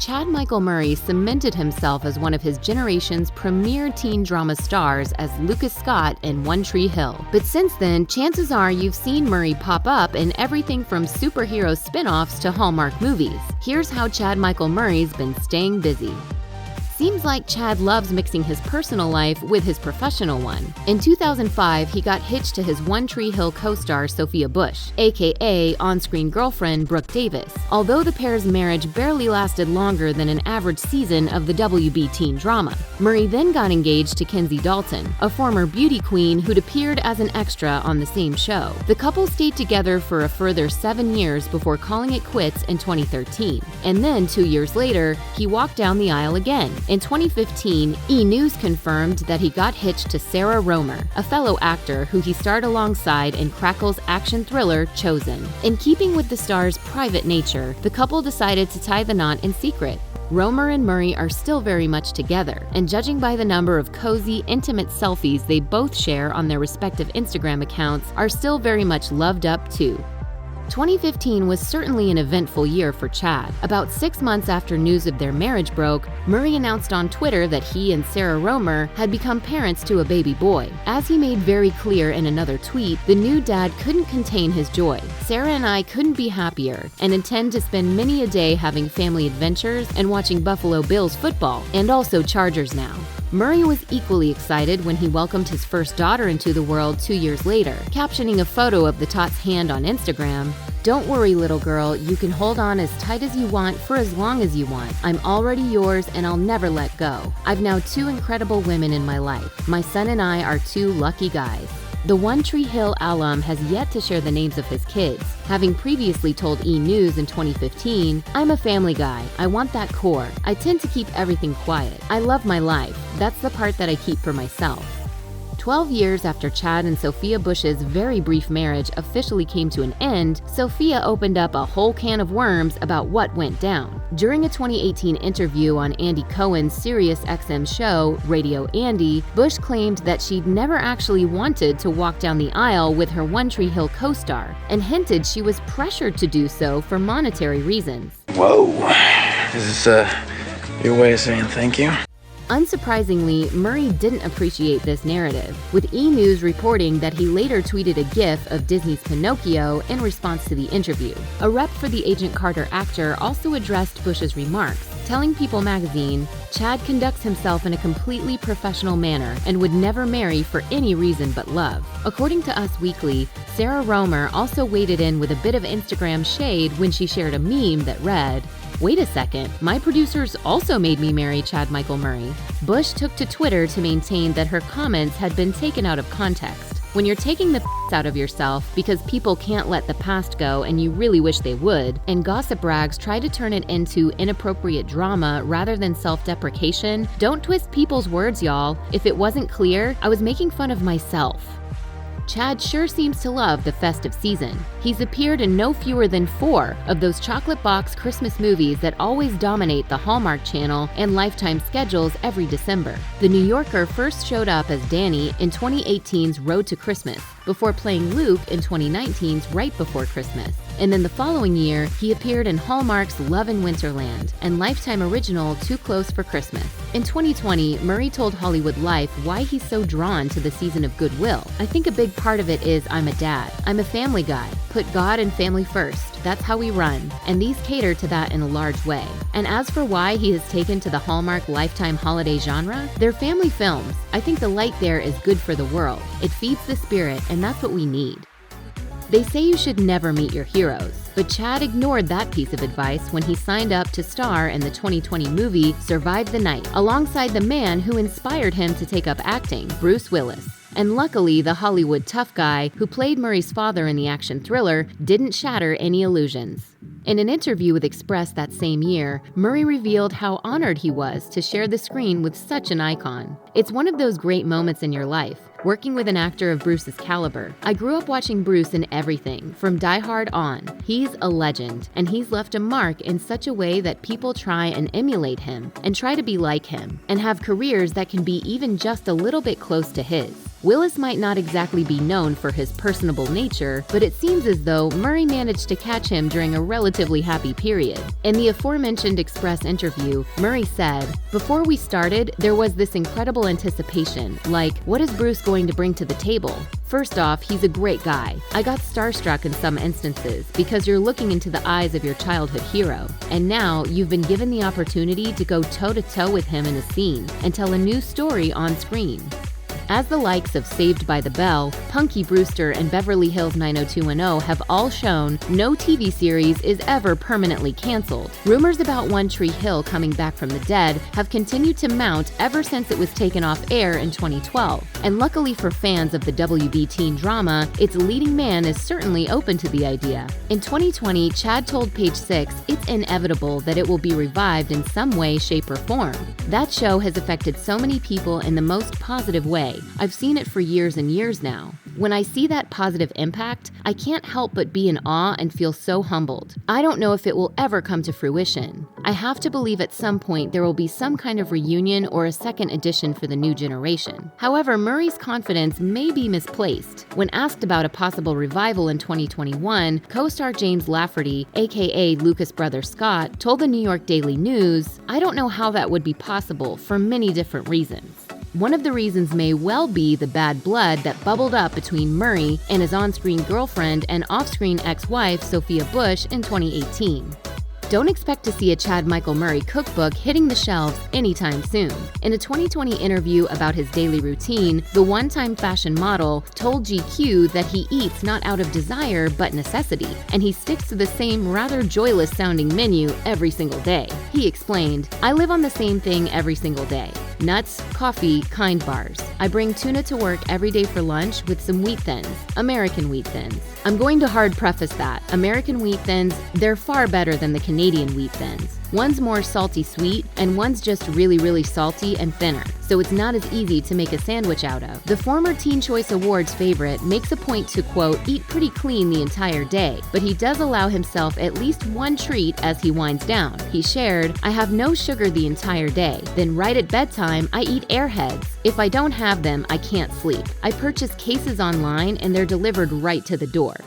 Chad Michael Murray cemented himself as one of his generation's premier teen drama stars as Lucas Scott in One Tree Hill. But since then, chances are you've seen Murray pop up in everything from superhero spin-offs to Hallmark movies. Here's how Chad Michael Murray's been staying busy. Seems like Chad loves mixing his personal life with his professional one. In 2005, he got hitched to his One Tree Hill co-star Sophia Bush, aka on-screen girlfriend Brooke Davis, although the pair's marriage barely lasted longer than an average season of the WB teen drama. Murray then got engaged to Kenzie Dalton, a former beauty queen who'd appeared as an extra on the same show. The couple stayed together for a further 7 years before calling it quits in 2013. And then 2 years later, he walked down the aisle again. In 2015, E! News confirmed that he got hitched to Sarah Romer, a fellow actor who he starred alongside in Crackle's action thriller Chosen. In keeping with the star's private nature, the couple decided to tie the knot in secret. Romer and Murray are still very much together, and judging by the number of cozy, intimate selfies they both share on their respective Instagram accounts, are still very much loved up too. 2015 was certainly an eventful year for Chad. About 6 months after news of their marriage broke, Murray announced on Twitter that he and Sarah Romer had become parents to a baby boy. As he made very clear in another tweet, the new dad couldn't contain his joy. Sarah and I couldn't be happier and intend to spend many a day having family adventures and watching Buffalo Bills football, and also Chargers now. Murray was equally excited when he welcomed his first daughter into the world 2 years later, captioning a photo of the tot's hand on Instagram, "Don't worry, little girl, you can hold on as tight as you want for as long as you want. I'm already yours and I'll never let go. I've now 2 incredible women in my life. My son and I are 2 lucky guys." The One Tree Hill alum has yet to share the names of his kids, having previously told E! News in 2015, "I'm a family guy. I want that core. I tend to keep everything quiet. I love my life. That's the part that I keep for myself." 12 years after Chad and Sophia Bush's very brief marriage officially came to an end, Sophia opened up a whole can of worms about what went down. During a 2018 interview on Andy Cohen's Sirius XM show, Radio Andy, Bush claimed that she'd never actually wanted to walk down the aisle with her One Tree Hill co-star, and hinted she was pressured to do so for monetary reasons. Whoa. Is this your way of saying thank you? Unsurprisingly, Murray didn't appreciate this narrative, with E! News reporting that he later tweeted a gif of Disney's Pinocchio in response to the interview. A rep for the Agent Carter actor also addressed Bush's remarks, telling People magazine, "Chad conducts himself in a completely professional manner and would never marry for any reason but love." According to Us Weekly, Sarah Romer also waded in with a bit of Instagram shade when she shared a meme that read, "Wait a second, my producers also made me marry Chad Michael Murray." Bush took to Twitter to maintain that her comments had been taken out of context. When you're taking the out of yourself because people can't let the past go and you really wish they would, and gossip rags try to turn it into inappropriate drama rather than self-deprecation, don't twist people's words, y'all. If it wasn't clear, I was making fun of myself. Chad sure seems to love the festive season. He's appeared in no fewer than 4 of those chocolate box Christmas movies that always dominate the Hallmark Channel and Lifetime schedules every December. The New Yorker first showed up as Danny in 2018's Road to Christmas, before playing Luke in 2019's Right Before Christmas. And then the following year, he appeared in Hallmark's Love in Winterland and Lifetime original Too Close for Christmas. In 2020, Murray told Hollywood Life why he's so drawn to the season of Goodwill. "I think a big part of it is I'm a dad. I'm a family guy. Put God and family first. That's how we run. And these cater to that in a large way." And as for why he has taken to the Hallmark Lifetime holiday genre, they're family films. I think the light there is good for the world. It feeds the spirit, and that's what we need. They say you should never meet your heroes, but Chad ignored that piece of advice when he signed up to star in the 2020 movie Survive the Night, alongside the man who inspired him to take up acting, Bruce Willis. And luckily, the Hollywood tough guy who played Murray's father in the action thriller didn't shatter any illusions. In an interview with Express that same year, Murray revealed how honored he was to share the screen with such an icon. "It's one of those great moments in your life, working with an actor of Bruce's caliber. I grew up watching Bruce in everything, from Die Hard on. He's a legend, and he's left a mark in such a way that people try and emulate him, and try to be like him, and have careers that can be even just a little bit close to his. Willis might not exactly be known for his personable nature, but it seems as though Murray managed to catch him during a relatively happy period. In the aforementioned Express interview, Murray said, "Before we started, there was this incredible anticipation, like, what is Bruce going to bring to the table? First off, he's a great guy. I got starstruck in some instances because you're looking into the eyes of your childhood hero. And now you've been given the opportunity to go toe-to-toe with him in a scene and tell a new story on screen." As the likes of Saved by the Bell, Punky Brewster, and Beverly Hills 90210 have all shown, no TV series is ever permanently canceled. Rumors about One Tree Hill coming back from the dead have continued to mount ever since it was taken off air in 2012. And luckily for fans of the WB teen drama, its leading man is certainly open to the idea. In 2020, Chad told Page Six it's inevitable that it will be revived in some way, shape, or form. That show has affected so many people in the most positive way. I've seen it for years and years now. When I see that positive impact, I can't help but be in awe and feel so humbled. I don't know if it will ever come to fruition. I have to believe at some point there will be some kind of reunion or a second edition for the new generation. However, Murray's confidence may be misplaced. When asked about a possible revival in 2021, co-star James Lafferty, aka Lucas' brother Scott, told the New York Daily News, "I don't know how that would be possible for many different reasons. One of the reasons may well be the bad blood that bubbled up between Murray and his on-screen girlfriend and off-screen ex-wife Sophia Bush in 2018. Don't expect to see a Chad Michael Murray cookbook hitting the shelves anytime soon. In a 2020 interview about his daily routine, the one-time fashion model told GQ that he eats not out of desire but necessity, and he sticks to the same rather joyless-sounding menu every single day. He explained, "I live on the same thing every single day. Nuts, coffee, Kind bars. I bring tuna to work every day for lunch with some wheat thins, American wheat thins. I'm going to hard preface that. American wheat thins, they're far better than the Canadian wheat thins. One's more salty sweet, and one's just really salty and thinner, so it's not as easy to make a sandwich out of." The former Teen Choice Awards favorite makes a point to, quote, "eat pretty clean the entire day," but he does allow himself at least one treat as he winds down. He shared, "I have no sugar the entire day. Then right at bedtime, I eat Airheads. If I don't have them, I can't sleep. I purchase cases online and they're delivered right to the door."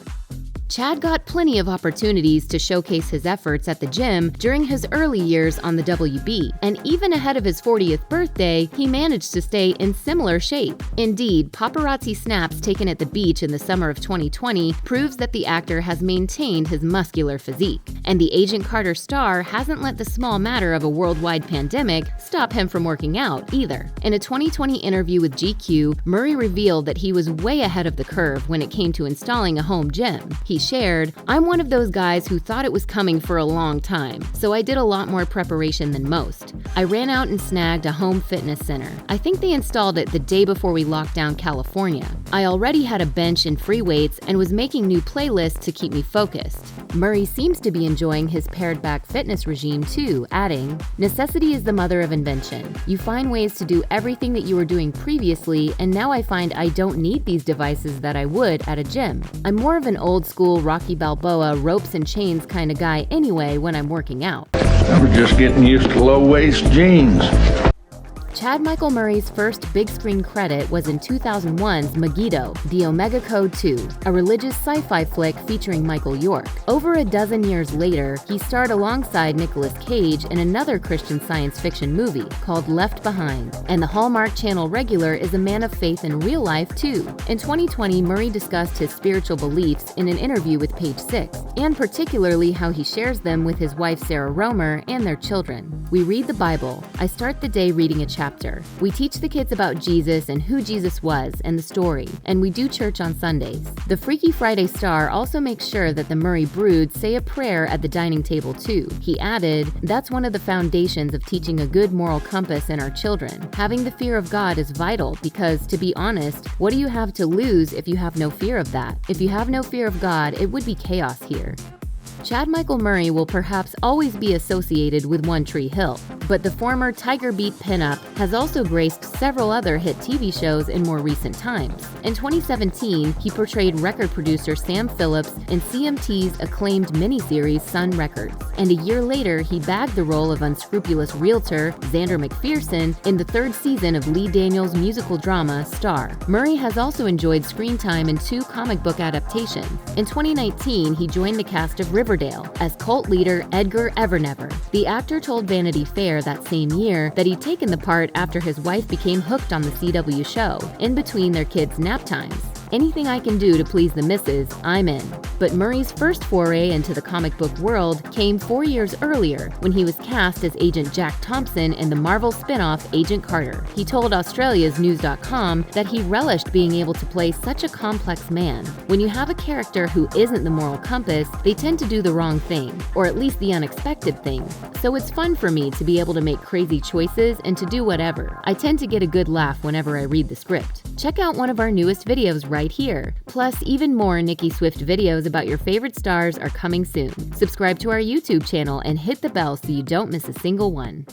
Chad got plenty of opportunities to showcase his efforts at the gym during his early years on the WB, and even ahead of his 40th birthday, he managed to stay in similar shape. Indeed, paparazzi snaps taken at the beach in the summer of 2020 proves that the actor has maintained his muscular physique, and the Agent Carter star hasn't let the small matter of a worldwide pandemic stop him from working out either. In a 2020 interview with GQ, Murray revealed that he was way ahead of the curve when it came to installing a home gym. He shared, "I'm one of those guys who thought it was coming for a long time, so I did a lot more preparation than most. I ran out and snagged a home fitness center. I think they installed it the day before we locked down California. I already had a bench and free weights and was making new playlists to keep me focused." Murray seems to be enjoying his pared-back fitness regime too, adding, "Necessity is the mother of invention. You find ways to do everything that you were doing previously, and now I find I don't need these devices that I would at a gym. I'm more of an old-school Rocky Balboa ropes and chains kind of guy anyway when I'm working out." I was just getting used to low-waist jeans. Chad Michael Murray's first big-screen credit was in 2001's Megiddo, The Omega Code 2, a religious sci-fi flick featuring Michael York. Over a dozen years later, he starred alongside Nicolas Cage in another Christian science fiction movie called Left Behind, and the Hallmark Channel regular is a man of faith in real life too. In 2020, Murray discussed his spiritual beliefs in an interview with Page Six, and particularly how he shares them with his wife Sarah Romer and their children. "We read the Bible. I start the day reading a chapter. We teach the kids about Jesus and who Jesus was and the story, and we do church on Sundays." The Freaky Friday star also makes sure that the Murray brood say a prayer at the dining table too. He added, "That's one of the foundations of teaching a good moral compass in our children. Having the fear of God is vital because, to be honest, what do you have to lose if you have no fear of that? If you have no fear of God, it would be chaos here." Chad Michael Murray will perhaps always be associated with One Tree Hill. but the former Tiger Beat pinup has also graced several other hit TV shows in more recent times. In 2017, he portrayed record producer Sam Phillips in CMT's acclaimed miniseries Sun Records, and a year later he bagged the role of unscrupulous realtor Xander McPherson in the third season of Lee Daniels' musical drama Star. Murray has also enjoyed screen time in 2 comic book adaptations. In 2019, he joined the cast of Riverdale as cult leader Edgar Evernever. The actor told Vanity Fair that same year that he'd taken the part after his wife became hooked on the CW show, in between their kids' nap times. Anything I can do to please the missus, I'm in. But Murray's first foray into the comic book world came 4 years earlier when he was cast as Agent Jack Thompson in the Marvel spin-off Agent Carter. He told Australia's News.com that he relished being able to play such a complex man. When you have a character who isn't the moral compass, they tend to do the wrong thing, or at least the unexpected thing. So it's fun for me to be able to make crazy choices and to do whatever. I tend to get a good laugh whenever I read the script. Check out one of our newest videos right here. Plus, even more Nicki Swift videos about your favorite stars are coming soon. Subscribe to our YouTube channel and hit the bell so you don't miss a single one.